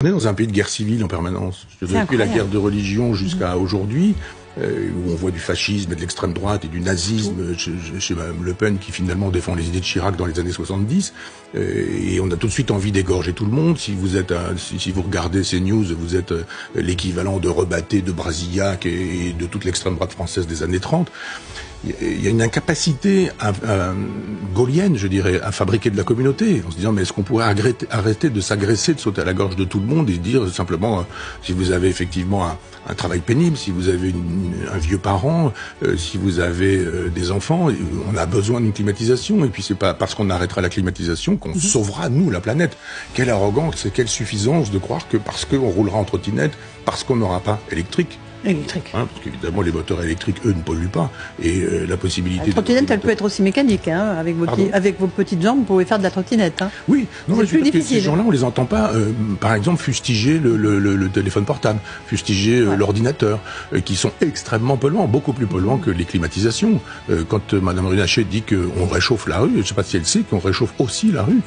On est dans un pays de guerre civile en permanence. Depuis la guerre de religion jusqu'à aujourd'hui, où on voit du fascisme et de l'extrême droite et du nazisme chez Mme Le Pen qui finalement défend les idées de Chirac dans les années 70, et on a tout de suite envie d'égorger tout le monde. Si vous êtes, si vous regardez ces news, vous êtes l'équivalent de Rebatté, de Brasillac et de toute l'extrême droite française des années 30. Il y a une incapacité gaulienne, je dirais, à fabriquer de la communauté, en se disant mais est-ce qu'on pourrait arrêter de s'agresser, de sauter à la gorge de tout le monde et dire simplement si vous avez effectivement un travail pénible, si vous avez un vieux parent, si vous avez des enfants, on a besoin d'une climatisation, et puis c'est pas parce qu'on arrêtera la climatisation qu'on sauvera nous la planète. Quelle arrogance et quelle suffisance de croire que parce qu'on roulera en trottinette, parce qu'on n'aura pas électrique. Parce qu'évidemment, les moteurs électriques, eux, ne polluent pas. Et la possibilité... La trottinette, elle peut être aussi mécanique. Hein. Avec vos petites jambes, vous pouvez faire de la trottinette. Hein. Oui, c'est plus difficile. Ces gens-là, on les entend pas, par exemple, fustiger le téléphone portable, fustiger l'ordinateur, qui sont extrêmement polluants, beaucoup plus polluants que les climatisations. Quand Mme Runacher dit qu'on réchauffe la rue, je ne sais pas si elle sait qu'on réchauffe aussi la rue.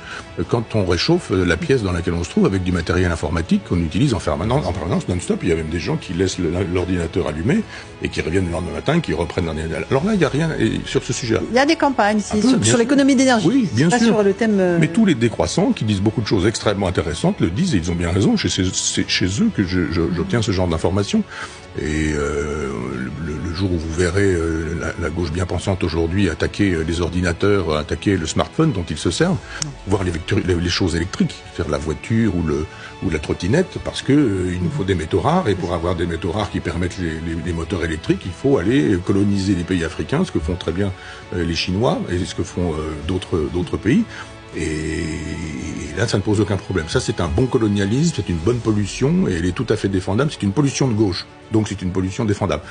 Quand on réchauffe la pièce dans laquelle on se trouve avec du matériel informatique qu'on utilise en permanence non-stop, il y a même des gens qui laissent l'ordinateur allumé et qui reviennent le lendemain matin, qui reprennent l'ordinateur. Alors là, il n'y a rien sur ce sujet. Il y a des campagnes sur l'économie d'énergie. Oui, bien sûr. Sur le thème. Mais tous les décroissants qui disent beaucoup de choses extrêmement intéressantes le disent et ils ont bien raison. C'est chez eux que j'obtiens ce genre d'informations. Et le jour où vous verrez la gauche bien pensante aujourd'hui attaquer les ordinateurs, attaquer le smartphone dont ils se servent, voir les choses électriques, faire la voiture ou la trottinette, parce que il nous faut des métaux rares, et pour avoir des métaux rares qui permettent les moteurs électriques, il faut aller coloniser les pays africains, ce que font très bien les Chinois et ce que font d'autres pays. Et là, ça ne pose aucun problème. Ça, c'est un bon colonialisme, c'est une bonne pollution, et elle est tout à fait défendable. C'est une pollution de gauche, donc c'est une pollution défendable.